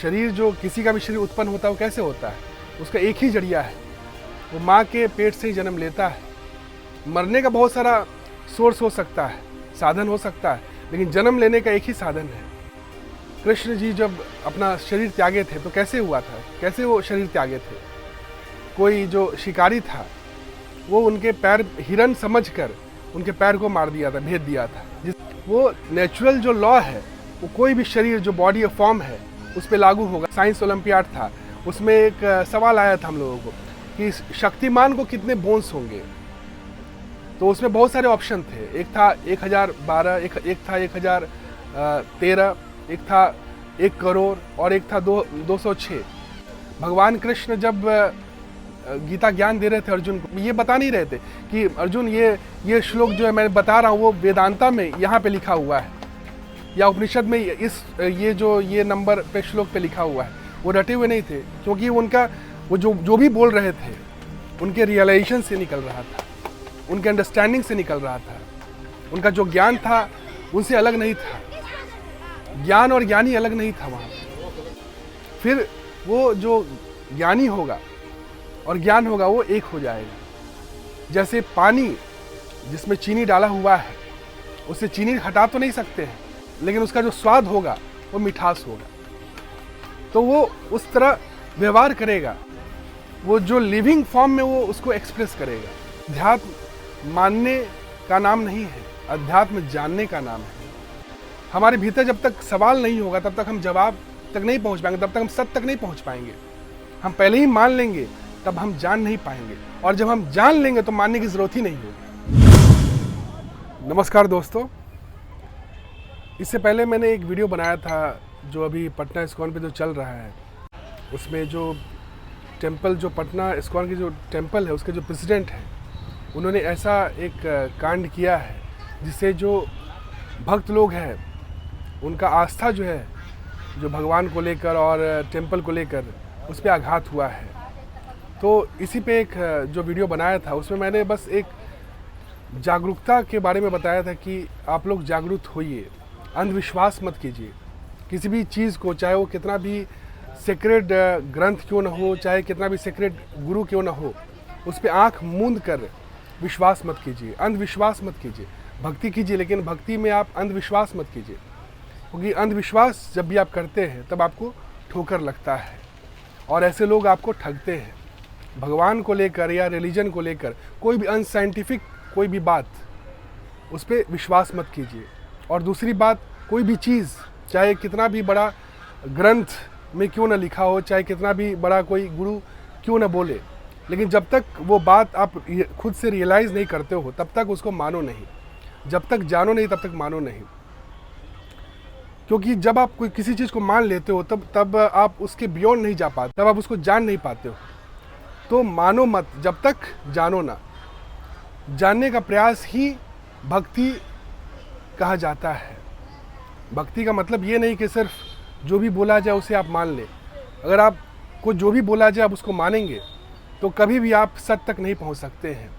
शरीर जो किसी का भी शरीर उत्पन्न होता है वो कैसे होता है? उसका एक ही जरिया है, वो माँ के पेट से ही जन्म लेता है। मरने का बहुत सारा सोर्स हो सकता है, साधन हो सकता है, लेकिन जन्म लेने का एक ही साधन है। कृष्ण जी जब अपना शरीर त्यागे थे तो कैसे हुआ था, कैसे वो शरीर त्यागे थे? कोई जो शिकारी था वो उनके पैर हिरन समझकर उनके पैर को मार दिया था, भेद दिया था। वो नेचुरल जो लॉ है वो कोई भी शरीर जो बॉडी ऑफ फॉर्म है उस पर लागू होगा। साइंस ओलंपियाड था, उसमें एक सवाल आया था हम लोगों को कि शक्तिमान को कितने बोन्स होंगे, तो उसमें बहुत सारे ऑप्शन थे। एक था 1012, एक था 1013, एक था 1 करोड़ और एक था 206। भगवान कृष्ण जब गीता ज्ञान दे रहे थे अर्जुन को, ये बता नहीं रहे थे कि अर्जुन ये श्लोक जो है मैं बता रहा हूँ वो वेदांता में यहाँ पे लिखा हुआ है या उपनिषद में ये नंबर पे श्लोक पे लिखा हुआ है। वो रटे हुए नहीं थे, क्योंकि उनका वो जो भी बोल रहे थे उनके रियलाइजेशन से निकल रहा था, उनके अंडरस्टैंडिंग से निकल रहा था। उनका जो ज्ञान था उनसे अलग नहीं था, ज्ञान और ज्ञानी अलग नहीं था वहाँ। फिर वो जो ज्ञानी होगा और ज्ञान होगा वो एक हो जाएगा। जैसे पानी जिसमें चीनी डाला हुआ है, उससे चीनी हटा तो नहीं सकते हैं, लेकिन उसका जो स्वाद होगा वो मिठास होगा, तो वो उस तरह व्यवहार करेगा। वो जो लिविंग फॉर्म में वो उसको एक्सप्रेस करेगा। अध्यात्म मानने का नाम नहीं है, अध्यात्म जानने का नाम है। हमारे भीतर जब तक सवाल नहीं होगा तब तक हम जवाब तक नहीं पहुंच पाएंगे, तब तक हम सत्य तक नहीं पहुंच पाएंगे। हम पहले ही मान लेंगे तब हम जान नहीं पाएंगे, और जब हम जान लेंगे तो मानने की जरूरत ही नहीं होगी। नमस्कार दोस्तों, इससे पहले मैंने एक वीडियो बनाया था जो अभी पटना इस्कॉन पे जो चल रहा है, उसमें जो टेम्पल, जो पटना इस्कॉन की जो टेम्पल है उसके जो प्रेसिडेंट हैं, उन्होंने ऐसा एक कांड किया है जिससे जो भक्त लोग हैं उनका आस्था जो है, जो भगवान को लेकर और टेम्पल को लेकर, उस पर आघात हुआ है। तो इसी पे एक जो वीडियो बनाया था उसमें मैंने बस एक जागरूकता के बारे में बताया था कि आप लोग जागरूक होइए, अंधविश्वास मत कीजिए। किसी भी चीज़ को, चाहे वो कितना भी सेक्रेड ग्रंथ क्यों ना हो, चाहे कितना भी सेक्रेड गुरु क्यों ना हो, उस पर आँख मूंद कर विश्वास मत कीजिए, अंधविश्वास मत कीजिए। भक्ति कीजिए, लेकिन भक्ति में आप अंधविश्वास मत कीजिए, क्योंकि अंधविश्वास जब भी आप करते हैं तब आपको ठोकर लगता है और ऐसे लोग आपको ठगते हैं। भगवान को लेकर या रिलीजन को लेकर कोई भी अनसाइंटिफिक कोई भी बात, उस पर विश्वास मत कीजिए। और दूसरी बात, कोई भी चीज़ चाहे कितना भी बड़ा ग्रंथ में क्यों ना लिखा हो, चाहे कितना भी बड़ा कोई गुरु क्यों ना बोले, लेकिन जब तक वो बात आप खुद से रियलाइज़ नहीं करते हो तब तक उसको मानो नहीं। जब तक जानो नहीं तब तक मानो नहीं, क्योंकि जब आप कोई किसी चीज़ को मान लेते हो तब आप उसके बियॉन्ड नहीं जा पाते, तब आप उसको जान नहीं पाते हो। तो मानो मत जब तक जानो ना। जानने का प्रयास ही भक्ति कहा जाता है। भक्ति का मतलब ये नहीं कि सिर्फ जो भी बोला जाए उसे आप मान लें। अगर आपको जो भी बोला जाए आप उसको मानेंगे तो कभी भी आप सत्य तक नहीं पहुंच सकते हैं।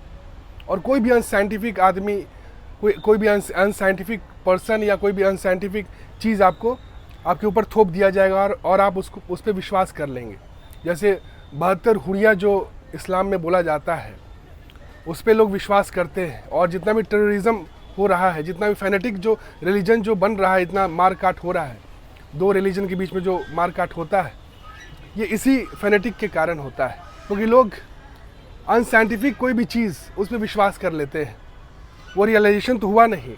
और कोई भी अनसाइंटिफिक आदमी, कोई भी अनसाइंटिफिक पर्सन या कोई भी अनसाइंटिफिक चीज़ आपके ऊपर थोप दिया जाएगा और आप उस पर विश्वास कर लेंगे। जैसे 72 हुरिया जो इस्लाम में बोला जाता है, उस पर लोग विश्वास करते हैं। और जितना भी टेररिज्म हो रहा है, जितना भी फैनेटिक जो रिलीजन जो बन रहा है, इतना मार काट हो रहा है, दो रिलीजन के बीच में जो मार काट होता है, ये इसी फैनेटिक के कारण होता है, क्योंकि लोग अनसाइंटिफिक कोई भी चीज़ उस पर विश्वास कर लेते हैं। वो रियलाइजेशन तो हुआ नहीं,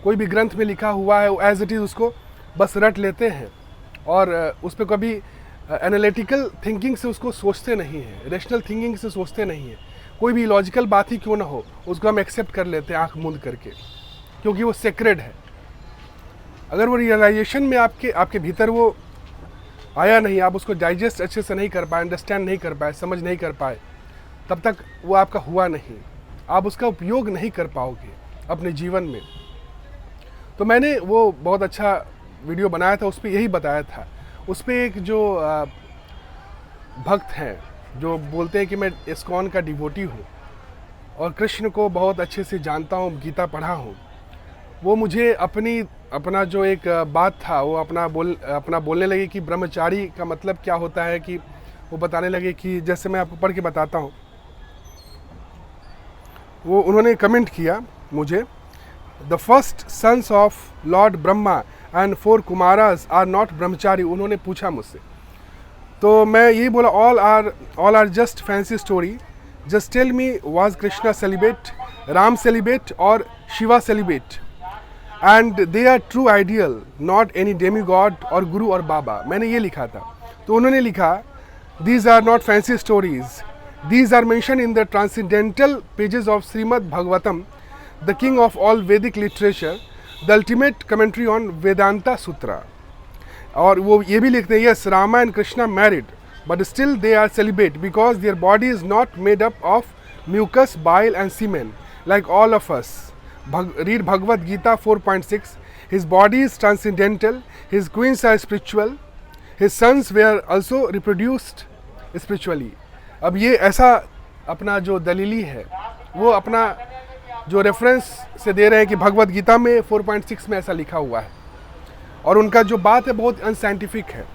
कोई भी ग्रंथ में लिखा हुआ है एज इट इज़ उसको बस रट लेते हैं और उस पर कभी एनालिटिकल थिंकिंग से उसको सोचते नहीं हैं, रेशनल थिंकिंग से सोचते नहीं हैं। कोई भी लॉजिकल बात ही क्यों ना हो उसको हम एक्सेप्ट कर लेते हैं आंख मूंद करके, क्योंकि वो सेक्रेड है। अगर वो रियलाइजेशन में आपके भीतर वो आया नहीं, आप उसको डाइजेस्ट अच्छे से नहीं कर पाए, अंडरस्टैंड नहीं कर पाए, समझ नहीं कर पाए, तब तक वो आपका हुआ नहीं। आप उसका उपयोग नहीं कर पाओगे अपने जीवन में। तो मैंने वो बहुत अच्छा वीडियो बनाया था, उस पर यही बताया था। उस पर एक जो भक्त हैं जो बोलते हैं कि मैं इस्कॉन का डिवोटी हूँ और कृष्ण को बहुत अच्छे से जानता हूँ, गीता पढ़ा हूँ, वो मुझे अपनी अपना जो एक बात था वो अपना बोलने लगे कि ब्रह्मचारी का मतलब क्या होता है, कि वो बताने लगे कि जैसे मैं आपको पढ़ के बताता हूँ। वो उन्होंने कमेंट किया मुझे, the first sons of lord Brahma and 4 Kumaras are not brahmachari. उन्होंने पूछा मुझसे, तो मैं यही बोला, all are just fancy story, just tell me was Krishna celebrate, Ram celebrate और Shiva celebrate, and they are true ideal, not any demigod और गुरु और बाबा। मैंने ये लिखा था, तो उन्होंने लिखा, these are not fancy stories, these are mentioned in the transcendental pages of Srimad Bhagavatam, the king of all Vedic literature, the ultimate commentary on Vedanta Sutra. और वो ये भी लिखते हैं, yes, Rama and Krishna married, but still they are celibate because their body is not made up of mucus, bile and semen like all of us. Read Bhagavad Gita 4.6. His body is transcendental, his queens are spiritual, his sons were also reproduced spiritually. अब ये ऐसा अपना जो दलीली है वो अपना जो reference से दे रहे हैं कि भगवत गीता में 4.6 में ऐसा लिखा हुआ है, और उनका जो बात है बहुत अनसाइंटिफिक है।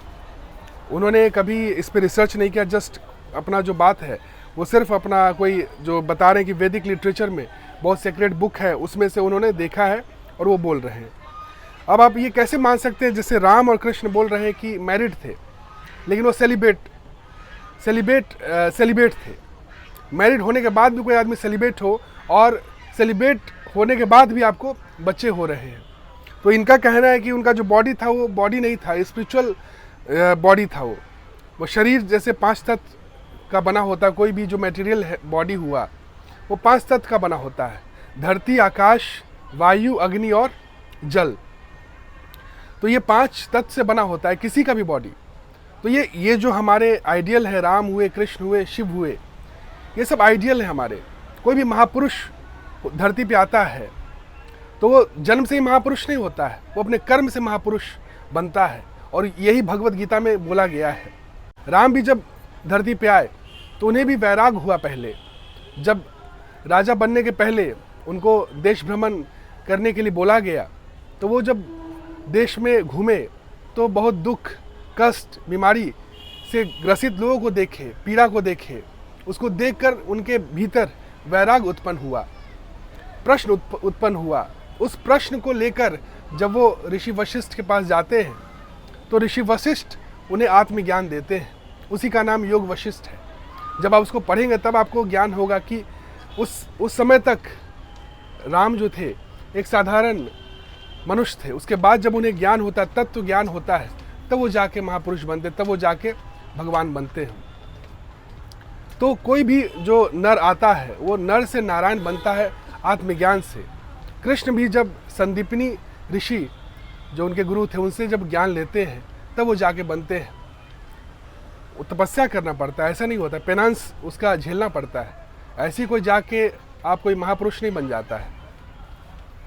उन्होंने कभी इस पर रिसर्च नहीं किया, जस्ट अपना जो बात है वो सिर्फ अपना कोई जो बता रहे हैं कि वैदिक लिटरेचर में बहुत सीक्रेट बुक है उसमें से उन्होंने देखा है और वो बोल रहे हैं। अब आप ये कैसे मान सकते हैं, जैसे राम और कृष्ण बोल रहे हैं कि मैरिड थे लेकिन वो सेलिब्रेट थे। मैरिड होने के बाद भी कोई आदमी सेलिब्रेट हो और सेलिब्रेट होने के बाद भी आपको बच्चे हो रहे हैं। तो इनका कहना है कि उनका जो बॉडी था वो बॉडी नहीं था, स्पिरिचुअल बॉडी था। वो शरीर जैसे 5 तत्व का बना होता है, कोई भी जो मटेरियल है बॉडी हुआ वो 5 तत्व का बना होता है, धरती, आकाश, वायु, अग्नि और जल। तो ये 5 तत्व से बना होता है किसी का भी बॉडी। तो ये जो हमारे आइडियल है, राम हुए, कृष्ण हुए, शिव हुए, ये सब आइडियल है हमारे। कोई भी महापुरुष धरती पे आता है तो वो जन्म से ही महापुरुष नहीं होता है, वो अपने कर्म से महापुरुष बनता है, और यही भगवत गीता में बोला गया है। राम भी जब धरती पे आए तो उन्हें भी वैराग हुआ। पहले जब राजा बनने के पहले उनको देश भ्रमण करने के लिए बोला गया, तो वो जब देश में घूमे तो बहुत दुख, कष्ट, बीमारी से ग्रसित लोगों को देखे, पीड़ा को देखे। उसको देखकर उनके भीतर वैराग उत्पन्न हुआ, प्रश्न उत्पन्न हुआ। उस प्रश्न को लेकर जब वो ऋषि वशिष्ठ के पास जाते हैं तो ऋषि वशिष्ठ उन्हें आत्मज्ञान देते हैं। उसी का नाम योग वशिष्ठ है। जब आप उसको पढ़ेंगे तब आपको ज्ञान होगा कि उस समय तक राम जो थे एक साधारण मनुष्य थे। उसके बाद जब उन्हें ज्ञान होता है, तत्व ज्ञान होता है, तब वो जाके महापुरुष बनते, तब वो जाके भगवान बनते हैं। तो कोई भी जो नर आता है वो नर से नारायण बनता है आत्मज्ञान से। कृष्ण भी जब संदीपनी ऋषि जो उनके गुरु थे उनसे जब ज्ञान लेते हैं तब वो जाके बनते हैं। वो तपस्या करना पड़ता है, ऐसा नहीं होता, पेनांस उसका झेलना पड़ता है। ऐसे कोई जाके आप कोई महापुरुष नहीं बन जाता है।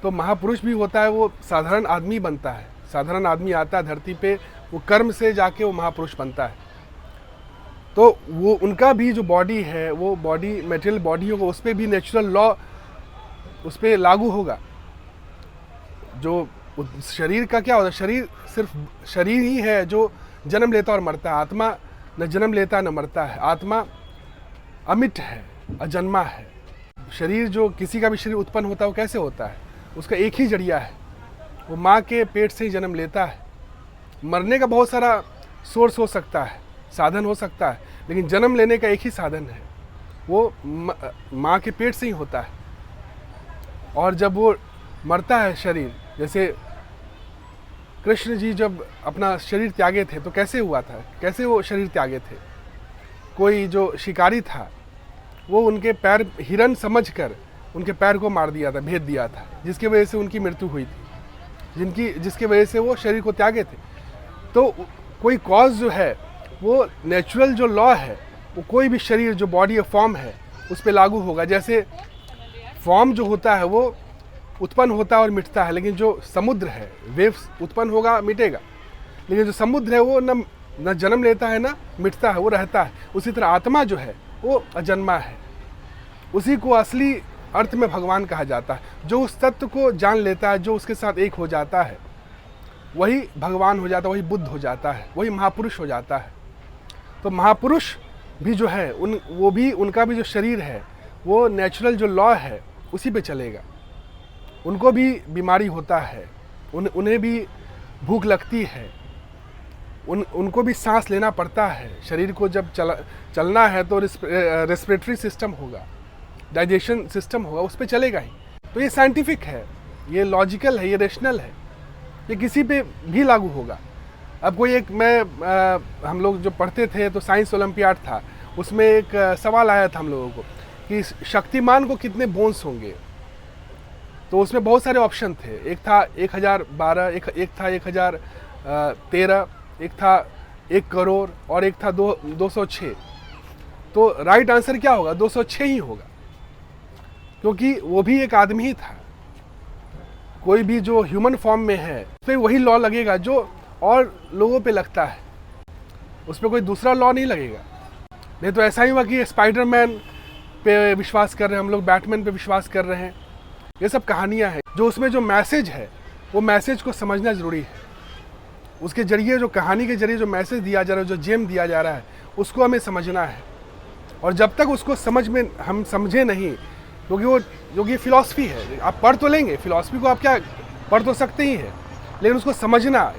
तो महापुरुष भी होता है वो साधारण आदमी बनता है। साधारण आदमी आता है धरती पे, वो कर्म से जाके वो महापुरुष बनता है। तो वो उनका भी जो बॉडी है वो बॉडी मेटेरियल बॉडी होगा, उस पर भी नेचुरल लॉ उस पर लागू होगा। जो शरीर का क्या होता है, शरीर सिर्फ शरीर ही है जो जन्म लेता और मरता है। आत्मा न जन्म लेता न मरता है। आत्मा अमिट है, अजन्मा है। शरीर जो किसी का भी शरीर उत्पन्न होता है वो कैसे होता है, उसका एक ही जरिया है, वो माँ के पेट से ही जन्म लेता है। मरने का बहुत सारा सोर्स हो सकता है, साधन हो सकता है, लेकिन जन्म लेने का एक ही साधन है, वो माँ के पेट से ही होता है। और जब वो मरता है शरीर, जैसे कृष्ण जी जब अपना शरीर त्यागे थे तो कैसे हुआ था, कैसे वो शरीर त्यागे थे। कोई जो शिकारी था वो उनके पैर हिरन समझकर उनके पैर को मार दिया था, भेद दिया था, जिसकी वजह से उनकी मृत्यु हुई थी, जिसकी वजह से वो शरीर को त्यागे थे। तो कोई कॉज जो है वो नेचुरल जो लॉ है वो कोई भी शरीर जो बॉडी या फॉर्म है उस पर लागू होगा। जैसे फॉर्म जो होता है वो उत्पन्न होता है और मिटता है, लेकिन जो समुद्र है वेव्स उत्पन्न होगा मिटेगा, लेकिन जो समुद्र है वो न जन्म लेता है ना मिटता है, वो रहता है। उसी तरह आत्मा जो है वो अजन्मा है। उसी को असली अर्थ में भगवान कहा जाता है। जो उस तत्व को जान लेता है, जो उसके साथ एक हो जाता है, वही भगवान हो जाता है, वही बुद्ध हो जाता है, वही महापुरुष हो जाता है। तो महापुरुष भी जो है वो भी उनका भी जो शरीर है वो नेचुरल जो लॉ है उसी पे चलेगा। उनको भी बीमारी होता है, उन्हें भी भूख लगती है, उनको भी सांस लेना पड़ता है। शरीर को जब चलना है तो रेस्पिरेटरी सिस्टम होगा, डाइजेशन सिस्टम होगा, उस पर चलेगा ही। तो ये साइंटिफिक है, ये लॉजिकल है, ये रेशनल है, ये किसी पे भी लागू होगा। अब कोई एक हम लोग जो पढ़ते थे तो साइंस ओलंपियाड था, उसमें एक सवाल आया था हम लोगों को कि शक्तिमान को कितने बोन्स होंगे। तो उसमें बहुत सारे ऑप्शन थे, एक था 1012, एक था 1013, एक था 1 करोड़ और एक था 206। तो राइट आंसर क्या होगा? 206 ही होगा, क्योंकि वो भी एक आदमी ही था। कोई भी जो ह्यूमन फॉर्म में है उस पर वही लॉ लगेगा जो और लोगों पे लगता है, उस पर कोई दूसरा लॉ नहीं लगेगा। नहीं तो ऐसा ही हुआ कि स्पाइडरमैन पे विश्वास कर रहे हैं हम लोग, बैटमैन पे विश्वास कर रहे हैं। ये सब कहानियाँ हैं। जो उसमें जो मैसेज है वो मैसेज को समझना ज़रूरी है। उसके जरिए जो कहानी के जरिए जो मैसेज दिया जा रहा है, जो जेम दिया जा रहा है, उसको हमें समझना है। और जब तक उसको समझ में हम समझे नहीं, क्योंकि फिलॉसफी है, आप पढ़ तो लेंगे फिलॉसफी को, आप क्या पढ़ तो सकते ही हैं, लेकिन उसको समझना,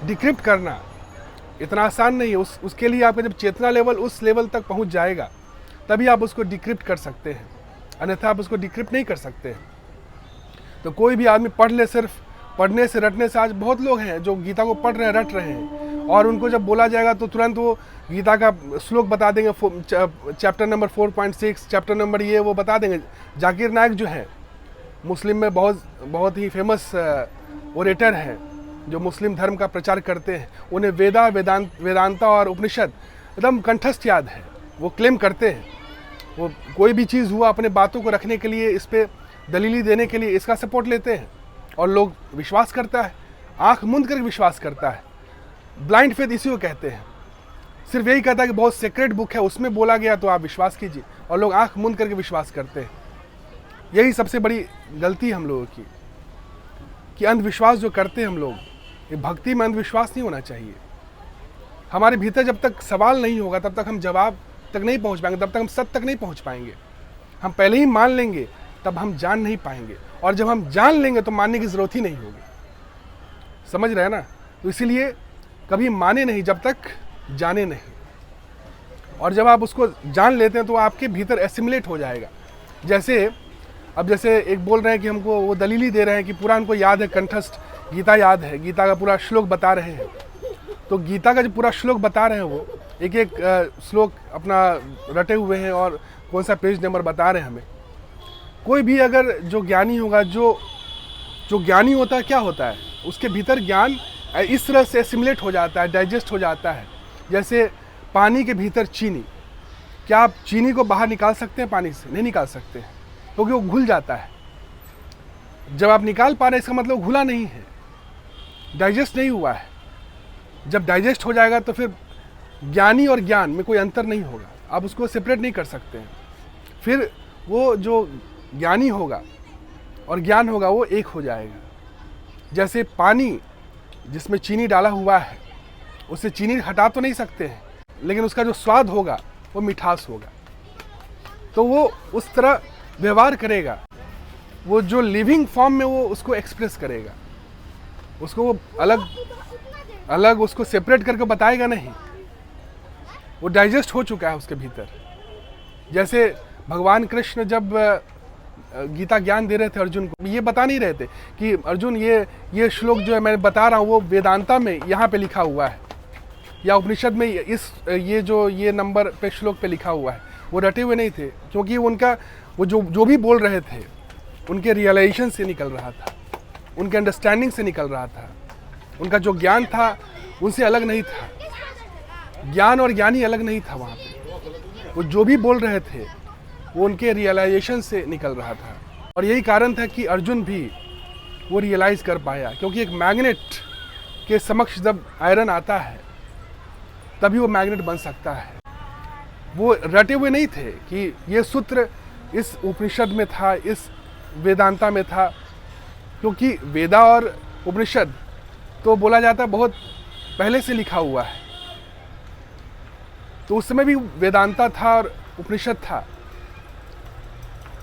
डिक्रिप्ट करना इतना आसान नहीं है। उसके लिए आपका जब चेतना लेवल उस लेवल तक पहुंच जाएगा तभी आप उसको डिक्रिप्ट कर सकते हैं, अन्यथा आप उसको डिक्रिप्ट नहीं कर सकते हैं। तो कोई भी आदमी पढ़ ले, सिर्फ पढ़ने से रटने से, आज बहुत लोग हैं जो गीता को पढ़ रहे हैं, रट रहे हैं, और उनको जब बोला जाएगा तो तुरंत वो गीता का श्लोक बता देंगे, चैप्टर नंबर 4.6, चैप्टर नंबर ये वो बता देंगे। जाकिर नायक जो है मुस्लिम में बहुत ही फेमस ओरेटर हैं, जो मुस्लिम धर्म का प्रचार करते हैं। उन्हें वेदांता और उपनिषद एकदम कंठस्थ याद है। वो क्लेम करते हैं, वो कोई भी चीज़ हुआ अपने बातों को रखने के लिए, इस पर दलीली देने के लिए इसका सपोर्ट लेते हैं, और लोग विश्वास करता है, आंख मूंद करके विश्वास करता है। ब्लाइंड फेथ इसी को कहते हैं। सिर्फ यही कहता है कि बहुत सीक्रेट बुक है, उसमें बोला गया तो आप विश्वास कीजिए, और लोग आंख मूंद करके विश्वास करते हैं। यही सबसे बड़ी गलती है हम लोगों की, कि अंधविश्वास जो करते हैं हम लोग, ये भक्ति में अंधविश्वास नहीं होना चाहिए। हमारे भीतर जब तक सवाल नहीं होगा तब तक हम जवाब तक नहीं पहुंच पाएंगे, तब तक हम सत्य तक नहीं पहुंच पाएंगे। हम पहले ही मान लेंगे तब हम जान नहीं पाएंगे, और जब हम जान लेंगे तो मानने की ज़रूरत ही नहीं होगी। समझ रहे हैं ना? तो इसीलिए कभी माने नहीं जब तक जाने नहीं, और जब आप उसको जान लेते हैं तो आपके भीतर एसिमुलेट हो जाएगा। जैसे एक बोल रहे हैं कि हमको वो दलीली दे रहे हैं कि पूरा उनको याद है, कंठस्थ गीता याद है, गीता का पूरा श्लोक बता रहे हैं। तो गीता का जो पूरा श्लोक बता रहे हैं वो एक एक श्लोक अपना रटे हुए हैं, और कौन सा पेज नंबर बता रहे हैं हमें। कोई भी अगर जो ज्ञानी होगा, जो ज्ञानी होता है, क्या होता है उसके भीतर ज्ञान इस तरह से एसिमुलेट हो जाता है, डाइजेस्ट हो जाता है। जैसे पानी के भीतर चीनी, क्या आप चीनी को बाहर निकाल सकते हैं पानी से? नहीं निकाल सकते हैं, क्योंकि वो घुल जाता है। जब आप निकाल पा रहे हैं इसका मतलब घुला नहीं है, डाइजेस्ट नहीं हुआ है। जब डाइजेस्ट हो जाएगा तो फिर ज्ञानी और ज्ञान में कोई अंतर नहीं होगा, आप उसको सेपरेट नहीं कर सकते हैं। फिर वो जो ज्ञानी होगा और ज्ञान होगा वो एक हो जाएगा। जैसे पानी जिसमें चीनी डाला हुआ है, उससे चीनी हटा तो नहीं सकते हैं, लेकिन उसका जो स्वाद होगा वो मिठास होगा। तो वो उस तरह व्यवहार करेगा, वो जो लिविंग फॉर्म में वो उसको एक्सप्रेस करेगा, उसको वो अलग उसको सेपरेट करके बताएगा नहीं, वो डाइजेस्ट हो चुका है उसके भीतर। जैसे भगवान कृष्ण जब गीता ज्ञान दे रहे थे अर्जुन को, ये बता नहीं रहे थे कि अर्जुन ये श्लोक जो है मैं बता रहा हूँ वो वेदांता में यहाँ पे लिखा हुआ है, या उपनिषद में ये नंबर पे श्लोक पे लिखा हुआ है। वो रटे हुए नहीं थे, क्योंकि उनका वो जो भी बोल रहे थे उनके रियलाइजेशन से निकल रहा था, उनके अंडरस्टैंडिंग से निकल रहा था। उनका जो ज्ञान था उनसे अलग नहीं था, ज्ञान और ज्ञानी अलग नहीं था। वहाँ पे वो जो भी बोल रहे थे वो उनके रियलाइजेशन से निकल रहा था। और यही कारण था कि अर्जुन भी वो रियलाइज कर पाया, क्योंकि एक मैग्नेट के समक्ष जब आयरन आता है तभी वो मैग्नेट बन सकता है। वो रटे हुए नहीं थे कि ये सूत्र इस उपनिषद में था, इस वेदांता में था, क्योंकि वेदा और उपनिषद तो बोला जाता है बहुत पहले से लिखा हुआ है। तो उस समय भी वेदांता था और उपनिषद था,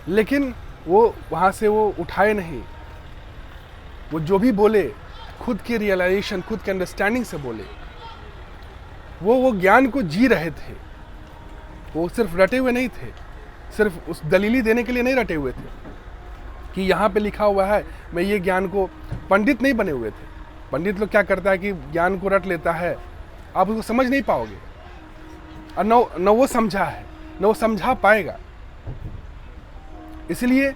लेकिन वो वहाँ से वो उठाए नहीं। वो जो भी बोले खुद के रियलाइजेशन, खुद के अंडरस्टैंडिंग से बोले। वो ज्ञान को जी रहे थे। वो सिर्फ रटे हुए नहीं थे, सिर्फ उस दलीली देने के लिए नहीं रटे हुए थे कि यहाँ पे लिखा हुआ है, मैं ये ज्ञान को, पंडित नहीं बने हुए थे। पंडित लोग क्या करता है कि ज्ञान को रट लेता है, आप उसको समझ नहीं पाओगे, और न वो समझा है न वो समझा पाएगा। इसलिए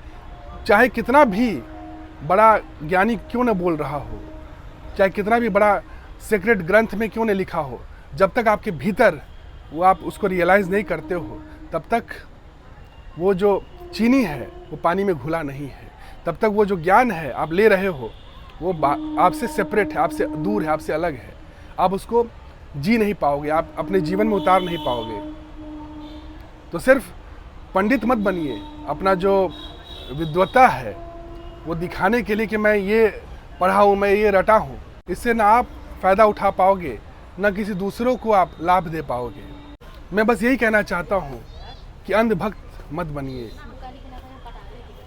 चाहे कितना भी बड़ा ज्ञानी क्यों न बोल रहा हो, चाहे कितना भी बड़ा सीक्रेट ग्रंथ में क्यों न लिखा हो, जब तक आपके भीतर वो आप उसको रियलाइज़ नहीं करते हो, तब तक वो जो चीनी है वो पानी में घुला नहीं है। तब तक वो जो ज्ञान है आप ले रहे हो वो आपसे सेपरेट है, आपसे दूर है, आपसे अलग है। आप उसको जी नहीं पाओगे, आप अपने जीवन में उतार नहीं पाओगे। तो सिर्फ पंडित मत बनिए। अपना जो विद्वत्ता है वो दिखाने के लिए कि मैं ये पढ़ा हूँ, मैं ये रटा हूँ, इससे ना आप फ़ायदा उठा पाओगे, ना किसी दूसरों को आप लाभ दे पाओगे। मैं बस यही कहना चाहता हूँ कि अंधभक्त मत बनिए।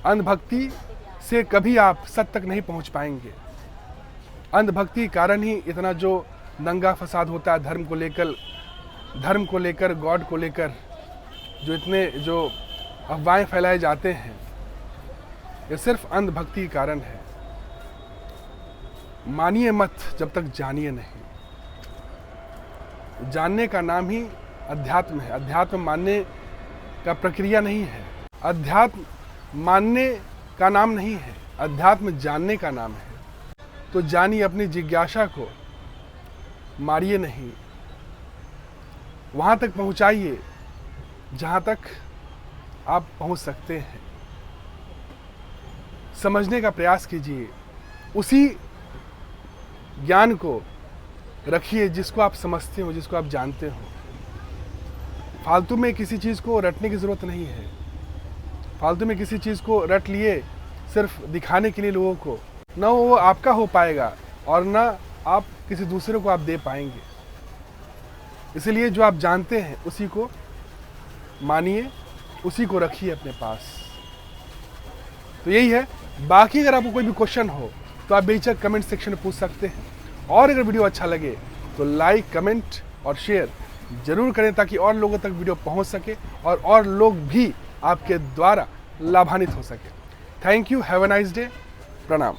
अंधभक्ति से कभी आप सत्य तक नहीं पहुँच पाएंगे। अंधभक्ति के कारण ही इतना जो दंगा फसाद होता है धर्म को लेकर, गॉड को लेकर, जो इतने जो अफवाहें फैलाए जाते हैं, ये सिर्फ अंधभक्ति के कारण है। मानिए मत जब तक जानिए नहीं। जानने का नाम ही अध्यात्म है। अध्यात्म मानने का प्रक्रिया नहीं है। अध्यात्म मानने का नाम नहीं है, अध्यात्म जानने का नाम है। तो जानिए अपनी जिज्ञासा को, मारिए नहीं। वहाँ तक पहुँचाइए जहाँ तक आप पहुँच सकते हैं। समझने का प्रयास कीजिए, उसी ज्ञान को रखिए जिसको आप समझते हो, जिसको आप जानते हो। फालतू में किसी चीज़ को रटने की ज़रूरत नहीं है। फालतू में किसी चीज़ को रट लिए सिर्फ दिखाने के लिए लोगों को, ना वो आपका हो पाएगा और ना आप किसी दूसरे को आप दे पाएंगे। इसलिए जो आप जानते हैं उसी को मानिए, उसी को रखिए अपने पास। तो यही है। बाकी अगर आपको कोई भी क्वेश्चन हो तो आप बेझिझक कमेंट सेक्शन में पूछ सकते हैं। और अगर वीडियो अच्छा लगे तो लाइक, कमेंट और शेयर जरूर करें, ताकि और लोगों तक वीडियो पहुंच सके और लोग भी आपके द्वारा लाभान्वित हो सके। Thank you. Have a nice day. प्रणाम।